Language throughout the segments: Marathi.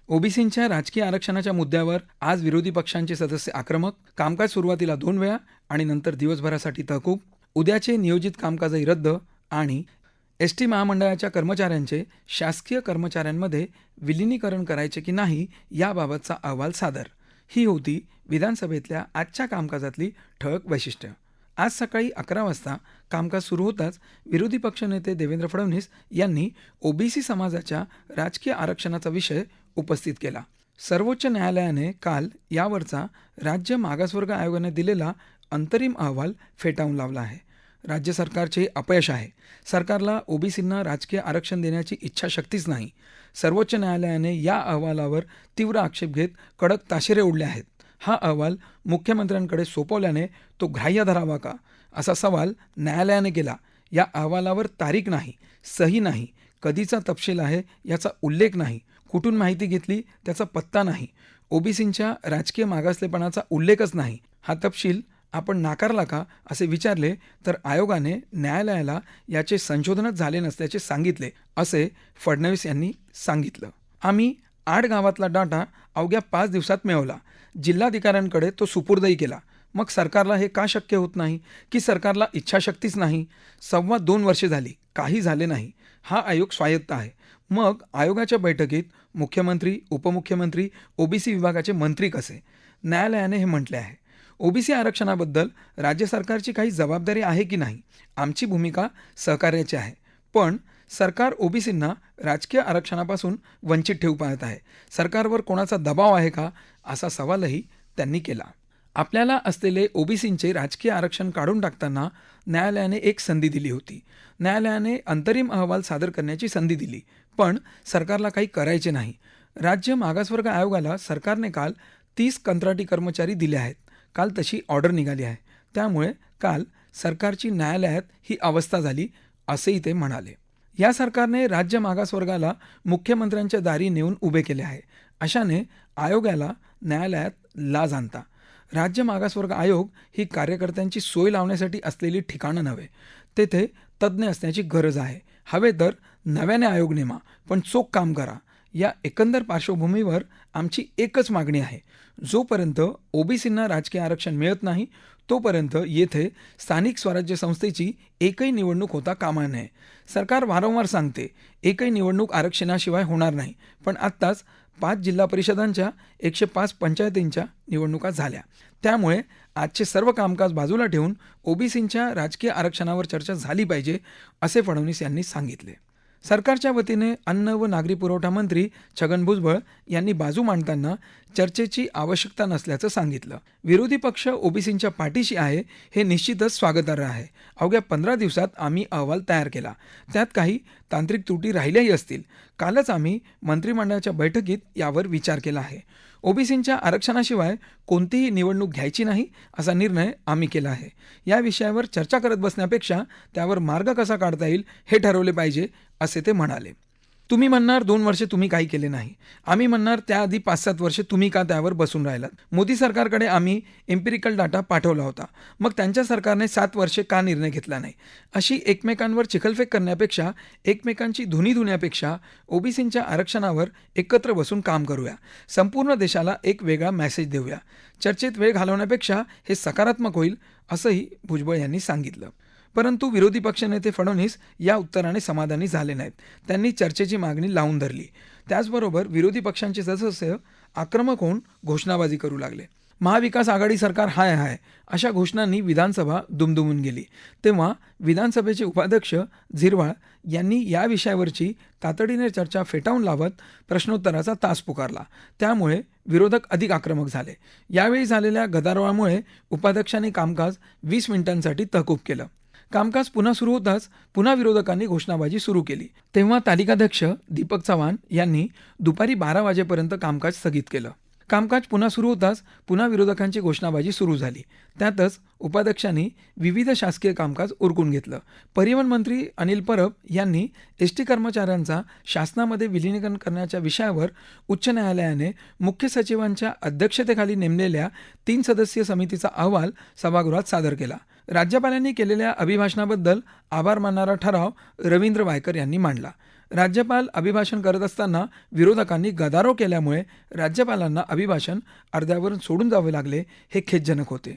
ओबीसींच्या राजकीय आरक्षणाच्या मुद्द्यावर आज विरोधी पक्षांचे सदस्य आक्रमक, कामकाज सुरुवातीला 2 वेळा आणि नंतर दिवसभरासाठी तहकूब, उद्याचे नियोजित कामकाजही रद्द आणि एसटी महामंडळाच्या कर्मचाऱ्यांचे शासकीय कर्मचाऱ्यांमध्ये विलिनीकरण करायचे की नाही याबाबतचा अहवाल सादर. ही होती विधानसभेतल्या आजच्या कामकाजातली ठळक वैशिष्ट्य. आज सकाळी 11 वाजता कामकाज सुरू होताच विरोधी पक्षनेते देवेंद्र फडणवीस यांनी ओबीसी समाजाच्या राजकीय आरक्षणाचा विषय उपस्थित केला. सर्वोच्च न्यायालयाने काल यावरचा राज्य मागासवर्ग आयोगाने दिलेला अंतरिम अहवाल फेटाळून लावला आहे. राज्य सरकारचे अपयश आहे. सरकारला ओबीसींना राजकीय आरक्षण देण्याची इच्छाशक्तीच नाही. सर्वोच्च न्यायालयाने या अहवालावर तीव्र आक्षेप घेत कडक ताशेरे ओढले आहेत. हा अहवाल मुख्यमंत्र्यांकडे सोपवल्याने तो ग्राह्य धरावा का, असा सवाल न्यायालयाने केला. या अहवालावर तारीख नाही, सही नाही, कधीचा तपशील आहे याचा उल्लेख नाही, कुठून माहिती घेतली त्याचा पत्ता नाही, ओबीसींच्या राजकीय मागासलेपणाचा उल्लेखच नाही. हा तपशील आपण नाकारला का असे विचारले तर आयोगाने न्यायालयाला याचे संशोधनच झाले नसल्याचे सांगितले, असे फडणवीस यांनी सांगितलं. आम्ही 8 गावातला डाटा अवघ्या 5 दिवसात मिळवला. जिल्हाधिकाऱ्यांकडे तो सुपूर्दही केला. मग सरकारला हे का शक्य होत नाही की सरकारला इच्छाशक्तीच नाही? 2.25 वर्षे झाली, काही झाले नाही. हा आयोग स्वायत्त आहे. मग आयोगाच्या बैठकीत मुख्यमंत्री, उपमुख्यमंत्री, ओबीसी विभागाचे मंत्री कसे? न्यायालयाने हे म्हटले आहे. ओबीसी आरक्षणाबद्दल राज्य सरकारची काही जबाबदारी आहे की नाही? आमची भूमिका सहकार्याची आहे. पण सरकार ओबीसींना राजकीय आरक्षणापासून वंचित ठेवू पाहत आहे. सरकारवर कोणाचा दबाव आहे का, असा सवालही त्यांनी केला. आपल्याला असलेले ओबीसींचे राजकीय आरक्षण काढून टाकताना न्यायालयाने एक संधी दिली होती. न्यायालयाने अंतरिम अहवाल सादर करण्याची संधी दिली, पण सरकारला काही करायचे नाही. राज्य मागासवर्ग आयोगाला सरकारने काल 30 कंत्राटी कर्मचारी दिले आहेत. काल तशी ऑर्डर निघाली आहे. त्यामुळे काल सरकारची न्यायालयात ही अवस्था झाली, असेही ते म्हणाले. या सरकारने राज्य मागासवर्गाला मुख्यमंत्र्यांच्या दारी नेऊन उभे केले आहे. अशाने आयोगाला न्यायालयात लाज आणता. राज्य मागासवर्ग आयोग ही कार्यकर्त्यांची सोय लावण्यासाठी असलेली ठिकाणं नव्हे. तेथे तज्ज्ञ असण्याची गरज आहे. हवे तर नव्याने आयोग नेमा, पण चोख काम करा. या एकंदर पार्श्वभूमीवर आमची एकच मागणी आहे. जोपर्यंत ओबीसींना राजकीय आरक्षण मिळत नाही तोपर्यंत येथे स्थानिक स्वराज्य संस्थेची एकही निवडणूक होता कामा नये. सरकार वारंवार सांगते एकही निवडणूक आरक्षणाशिवाय होणार नाही, पण आत्ताच 5 जिल्हा परिषदांच्या 105 पंचायतींच्या निवडणुका झाल्या. त्यामुळे आजचे सर्व कामकाज बाजूला ठेवून ओबीसींच्या राजकीय आरक्षणावर चर्चा झाली पाहिजे, असे फडणवीस यांनी सांगितले. सरकारच्या वतीने अन्न व नागरी पुरवठा मंत्री छगन भुजबळ यांनी बाजू मांडताना चर्चेची आवश्यकता नसल्याचं सांगितलं. विरोधी पक्ष ओबीसींच्या पाठीशी आहे हे निश्चितच स्वागतार्ह आहे. अवघ्या 15 दिवसात आम्ही अहवाल तयार केला. त्यात काही तांत्रिक त्रुटी राहिल्याही असतील. कालच आम्ही मंत्रिमंडळाच्या बैठकीत यावर विचार केला आहे. ओबीसींच्या आरक्षणाशिवाय कोणतीही निवडणूक घ्यायची नाही असा निर्णय आम्ही केला आहे. या विषयावर चर्चा करत बसण्यापेक्षा त्यावर मार्ग कसा काढता येईल हे ठरवले पाहिजे, असे ते म्हणाले. तुम्ही म्हणणार 2 वर्षे तुम्ही काही केले नाही. आम्ही म्हणणार त्याआधी 5-7 वर्षे तुम्ही का त्यावर बसून राहिलात? मोदी सरकारकडे आम्ही एम्पिरिकल डाटा पाठवला होता. मग त्यांच्या सरकारने 7 वर्षे का निर्णय घेतला नाही? अशी एकमेकांवर चिखलफेक करण्यापेक्षा, एकमेकांची धुनी धुण्यापेक्षा ओबीसींच्या आरक्षणावर एकत्र बसून काम करूया. संपूर्ण देशाला एक वेगळा मेसेज देऊया. चर्चेत वेळ घालवण्यापेक्षा हे सकारात्मक होईल, असंही भुजबळ यांनी सांगितलं. परंतु विरोधी पक्षनेते फडणवीस या उत्तराने समाधानी झाले नाहीत. त्यांनी चर्चेची मागणी लावून धरली. त्याचबरोबर विरोधी पक्षांचे सदस्य आक्रमक होऊन घोषणाबाजी करू लागले. महाविकास आघाडी सरकार हाय हाय अशा घोषणांनी विधानसभा दुमदुमून गेली. तेव्हा विधानसभेचे उपाध्यक्ष झिरवाळ यांनी या विषयावरची तातडीने चर्चा फेटाळून लावत प्रश्नोत्तराचा तास पुकारला. त्यामुळे विरोधक अधिक आक्रमक झाले. यावेळी झालेल्या गदारोळामुळे उपाध्यक्षांनी कामकाज 20 मिनिटांसाठी तहकूब केलं. कामकाज पुन्हा सुरू होताच पुन्हा विरोधकांनी घोषणाबाजी सुरू केली. तेव्हा तालिकाध्यक्ष दीपक चव्हाण यांनी दुपारी 12 वाजेपर्यंत कामकाज स्थगित केलं. कामकाज पुन्हा सुरू होताच पुन्हा विरोधकांची घोषणाबाजी सुरू झाली. त्यातच उपाध्यक्षांनी विविध शासकीय कामकाज उरकून घेतलं. परिवहन मंत्री अनिल परब यांनी एसटी कर्मचाऱ्यांचा शासनामध्ये विलिनीकरण करण्याच्या विषयावर उच्च न्यायालयाने मुख्य सचिवांच्या अध्यक्षतेखाली नेमलेल्या 3 सदस्यीय समितीचा अहवाल सभागृहात सादर केला. राज्यपालांनी केलेल्या अभिभाषणाबद्दल आभार मानणारा ठराव रवींद्र वायकर यांनी मांडला. राज्यपाल अभिभाषण करत असताना विरोधकांनी गदारोळ केल्यामुळे राज्यपालांना अभिभाषण अर्ध्यावरून सोडून जावे लागले, हे खेदजनक होते.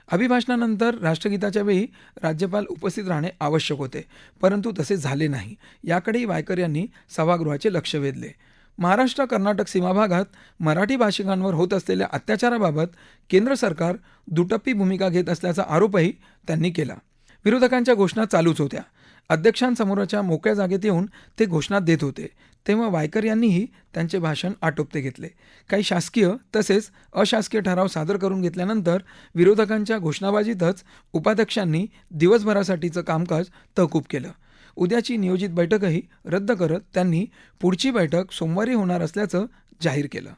अभिभाषणानंतर राष्ट्रगीताच्या वेळी राज्यपाल उपस्थित राहणे आवश्यक होते, परंतु तसे झाले नाही. याकडेही वायकर यांनी सभागृहाचे लक्ष वेधले. महाराष्ट्र कर्नाटक सीमा भागात मराठी भाषिकांवर होत असलेल्या अत्याचाराबाबत केंद्र सरकार दुटप्पी भूमिका घेत असल्याचा आरोपही त्यांनी केला. विरोधकांच्या घोषणा चालूच होत्या. अध्यक्षांसमोरच्या मोकळ्या जागेत येऊन ते घोषणा देत होते, तेव्हा वायकर यांनीही त्यांचे भाषण आटोपते घेतले. काही शासकीय तसेच अशासकीय ठराव सादर करून घेतल्यानंतर विरोधकांच्या घोषणाबाजीतच उपाध्यक्षांनी दिवसभरासाठीचं कामकाज तहकूब केलं. उद्याची नियोजित बैठकही रद्द करत त्यांनी पुढची बैठक सोमवारी होणार असल्याचं जाहीर केलं.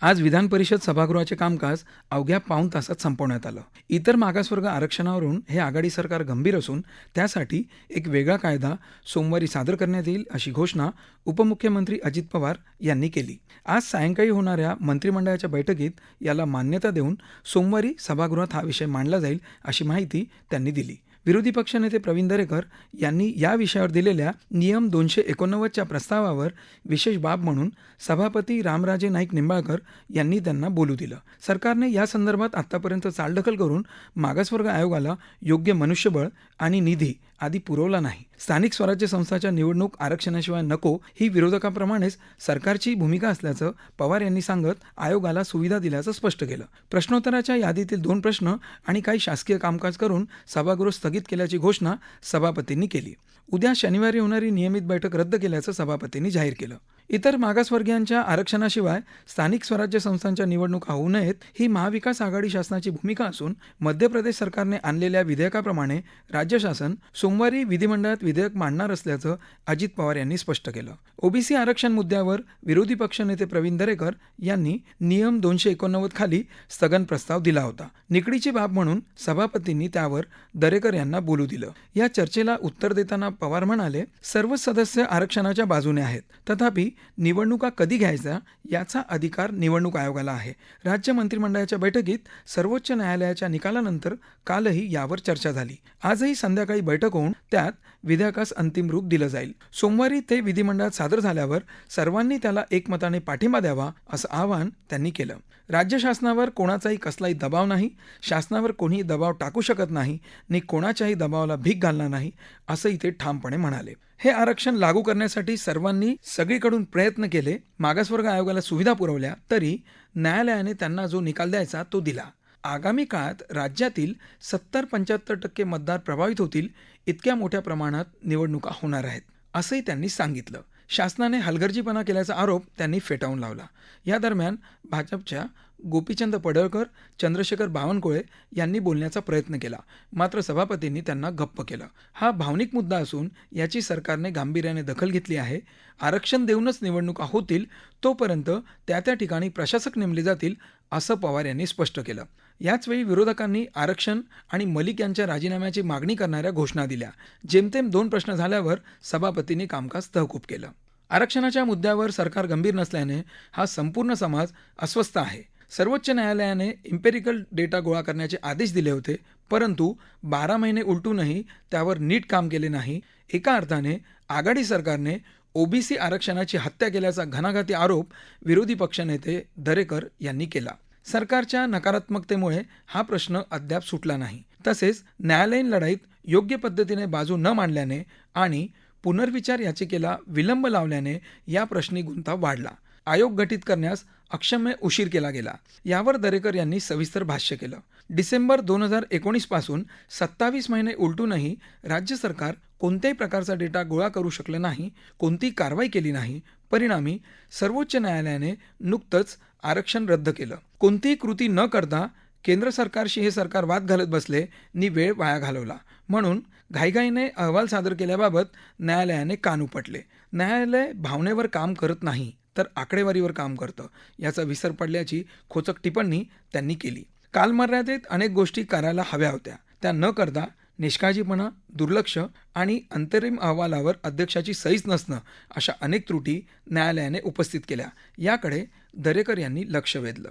आज विधान परिषद सभागृहाचे कामकाज अवघ्या पाऊण तासात संपवण्यात आलं. इतर मागासवर्ग आरक्षणावरून हे आघाडी सरकार गंभीर असून त्यासाठी एक वेगळा कायदा सोमवारी सादर करण्यात येईल, अशी घोषणा उपमुख्यमंत्री अजित पवार यांनी केली. आज सायंकाळी होणाऱ्या मंत्रिमंडळाच्या बैठकीत याला मान्यता देऊन सोमवारी सभागृहात हा विषय मांडला जाईल, अशी माहिती त्यांनी दिली. विरोधी पक्षनेते प्रवीण दरेकर यांनी या विषयावर दिलेल्या नियम 289च्या प्रस्तावावर विशेष बाब म्हणून सभापती रामराजे नाईक निंबाळकर यांनी त्यांना बोलू दिलं. सरकारने या संदर्भात आतापर्यंत चालढकल करून मागासवर्ग आयोगाला योग्य मनुष्यबळ आणि निधी आदी पुरवला नाही. स्थानिक स्वराज्य संस्थाच्या निवडणूक आरक्षणाशिवाय नको ही विरोधकांप्रमाणेच सरकारची भूमिका असल्याचं पवार यांनी सांगत आयोगाला सुविधा दिल्याचं स्पष्ट केलं. प्रश्नोत्तराच्या यादीतील 2 प्रश्न आणि काही शासकीय कामकाज करून सभागृह स्थगित केल्याची घोषणा सभापतींनी केली. उद्या शनिवारी होणारी नियमित बैठक रद्द केल्याचं सभापतींनी जाहीर केलं. इतर मागासवर्गीयांच्या आरक्षणाशिवाय स्थानिक स्वराज्य संस्थांच्या निवडणुका होऊ नयेत ही महाविकास आघाडी शासनाची भूमिका असून मध्य प्रदेश सरकारने आणलेल्या विधेयकाप्रमाणे राज्य शासन सोमवारी विधिमंडळात विधेयक मांडणार असल्याचं अजित पवार यांनी स्पष्ट केलं. ओबीसी आरक्षण मुद्द्यावर विरोधी पक्षनेते प्रवीण दरेकर यांनी नियम 289 खाली स्थगन प्रस्ताव दिला होता. निकडीची बाब म्हणून सभापतींनी त्यावर दरेकर यांना बोलू दिलं. या चर्चेला उत्तर देताना पवार म्हणाले, सर्व सदस्य आरक्षणाच्या बाजूने आहेत, तथापि निवडणुका कधी घ्यायचा याचा अधिकार निवडणूक आयोगाला आहे. राज्य मंत्रिमंडळाच्या बैठकीत सर्वोच्च न्यायालयाच्या निकालानंतर कालही यावर चर्चा झाली. आजही संध्याकाळी बैठक होऊन त्यात विधेयकास अंतिम रूप दिलं जाईल. सोमवारी ते विधिमंडळात सादर झाल्यावर सर्वांनी त्याला एकमताने पाठिंबा द्यावा, असं आवाहन त्यांनी केलं. राज्य शासनावर कोणाचाही कसलाही दबाव नाही, शासनावर कोणीही दबाव टाकू शकत नाही आणि कोणाच्याही दबावाला भीक घालणार नाही, असंही ते ठामपणे म्हणाले. हे आरक्षण लागू करण्यासाठी सर्वांनी सगळीकडून प्रयत्न केले. मागासवर्ग आयोगाला सुविधा पुरवल्या, तरी न्यायालयाने त्यांना जो निकाल द्यायचा तो दिला. आगामी काळात राज्यातील 70-75% मतदार प्रभावित होतील, इतक्या मोठ्या प्रमाणात निवडणुका होणार आहेत, असंही त्यांनी सांगितलं. शासनाने हलगर्जीपणा केल्याचा आरोप त्यांनी फेटाळून लावला. या दरम्यान भाजपच्या गोपीचंद पडळकर, चंद्रशेखर बावनकुळे यांनी बोलण्याचा प्रयत्न केला, मात्र सभापतींनी त्यांना गप्प केलं. हा भावनिक मुद्दा असून याची सरकारने गांभीर्याने दखल घेतली आहे. आरक्षण देऊनच निवडणुका होतील, तोपर्यंत त्या ठिकाणी प्रशासक नेमले जातील, असं पवार यांनी स्पष्ट केलं. याचवेळी विरोधकांनी आरक्षण आणि मलिक यांच्या राजीनाम्याची मागणी करणाऱ्या घोषणा दिल्या. जेमतेम 2 प्रश्न झाल्यावर सभापतींनी कामकाज तहकूब केलं. आरक्षणाच्या मुद्द्यावर सरकार गंभीर नसल्याने हा संपूर्ण समाज अस्वस्थ आहे. सर्वोच्च न्यायालयाने इम्पेरिकल डेटा गोळा करण्याचे आदेश दिले होते, परंतु 12 महिने उलटूनही त्यावर नीट काम केले नाही. एका अर्थाने आघाडी सरकारने ओबीसी आरक्षणाची हत्या केल्याचा घणाघाती आरोप विरोधी पक्षनेते दरेकर यांनी केला. सरकारच्या नकारात्मकतेमुळे हा प्रश्न अद्याप सुटला नाही. तसेच न्यायालयीन लढाईत योग्य पद्धतीने बाजू न मांडल्याने आणि पुनर्विचार याचिकेला विलंब लावल्याने या प्रश्नी गुंता वाढला. आयोग गठीत करण्यास अक्षम्य उशीर केला गेला. यावर दरेकर यांनी सविस्तर भाष्य केलं. डिसेंबर 2019 पासून 27 महिने उलटूनही राज्य सरकार कोणत्याही प्रकारचा डेटा गोळा करू शकलं नाही, कोणतीही कारवाई केली नाही. परिणामी सर्वोच्च न्यायालयाने नुकतंच आरक्षण रद्द केलं. कोणतीही कृती न करता केंद्र सरकारशी हे सरकार वाद घालत बसले आणि वेळ वाया घालवला. म्हणून घाईघाईने अहवाल सादर केल्याबाबत न्यायालयाने कान उपटले. न्यायालय भावनेवर काम करत नाही, तर आकडेवारीवर काम करतं, याचा विसर पडल्याची खोचक टिप्पणी त्यांनी केली. कालमर्यादेत अनेक गोष्टी करायला हव्या होत्या, त्या न करता निष्काळजीपणा, दुर्लक्ष आणि अंतरिम अहवालावर अध्यक्षाची सहीच नसणं अशा अनेक त्रुटी न्यायालयाने उपस्थित केल्या. याकडे दरेकर यांनी लक्ष वेधलं.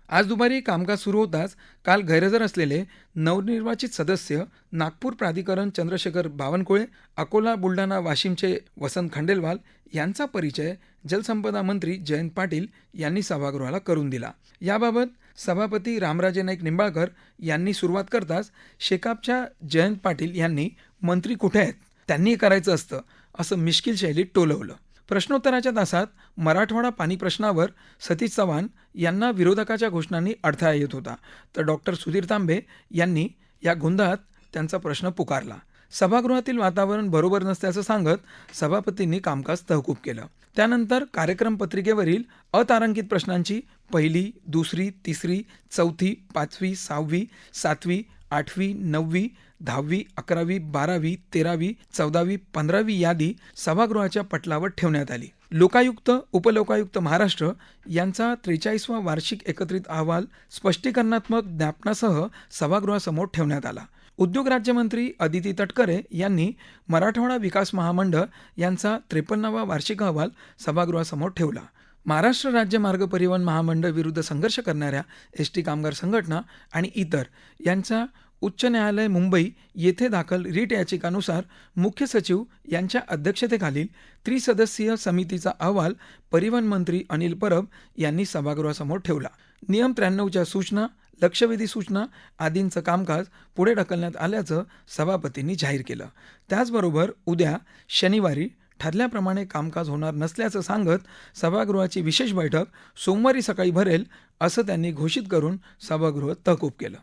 आज दुपारी कामकाज सुरू होताच काल गैरहजर असलेले नवनिर्वाचित सदस्य नागपूर प्राधिकरण चंद्रशेखर बावनकुळे, अकोला बुलढाणा वाशिमचे वसंत खंडेलवाल यांचा परिचय जलसंपदा मंत्री जयंत पाटील यांनी सभागृहाला करून दिला. याबाबत सभापती रामराजे नाईक निंबाळकर यांनी सुरुवात करताच शेकापच्या जयंत पाटील यांनी मंत्री कुठे आहेत, त्यांनी करायचं असतं असं मिश्किल शैलीत टोलवलं. प्रश्नोत्तराच्या तासात मराठवाडा पाणी प्रश्नावर सतीश चव्हाण यांना विरोधकाच्या घोषणांनी अडथळा येत होता, तर डॉक्टर सुधीर तांबे यांनी या गोंधळात त्यांचा प्रश्न पुकारला. सभागृहातील वातावरण बरोबर नसल्याचं सांगत सभापतींनी कामकाज तहकूब केलं. त्यानंतर कार्यक्रम पत्रिकेवरील अतारांकित प्रश्नांची पहिली, दुसरी, तिसरी, चौथी, पाचवी, सहावी, सातवी, आठवी, नववी, 10वी, 11वी, 12वी, 13वी, 14वी, 15वी यादी सभागृहाच्या पटलावर ठेवण्यात आली. लोकायुक्त, उपलोकायुक्त महाराष्ट्र यांचा 43वा वार्षिक एकत्रित अहवाल स्पष्टीकरणात्मक ज्ञापनासह सभागृहासमोर ठेवण्यात आला. उद्योग राज्यमंत्री अदिती तटकरे यांनी मराठवाडा विकास महामंडळ यांचा 53वा वार्षिक अहवाल सभागृहासमोर ठेवला. महाराष्ट्र राज्य मार्ग परिवहन महामंडळ विरुद्ध संघर्ष करणाऱ्या एसटी कामगार संघटना आणि इतर यांच्या उच्च न्यायालय मुंबई येथे दाखल रिट याचिकानुसार मुख्य सचिव यांच्या अध्यक्षतेखालील त्रिसदस्यीय समितीचा अहवाल परिवहन मंत्री अनिल परब यांनी सभागृहासमोर ठेवला. नियम 93च्या सूचना, लक्षवेधी सूचना आदींचं कामकाज पुढे ढकलण्यात आल्याचं सभापतींनी जाहीर केलं. त्याचबरोबर उद्या शनिवारी ठरल्याप्रमाणे कामकाज होणार नसल्याचं सांगत सभागृहाची विशेष बैठक सोमवारी सकाळी भरेल असं त्यांनी घोषित करून सभागृह तहकूब केलं.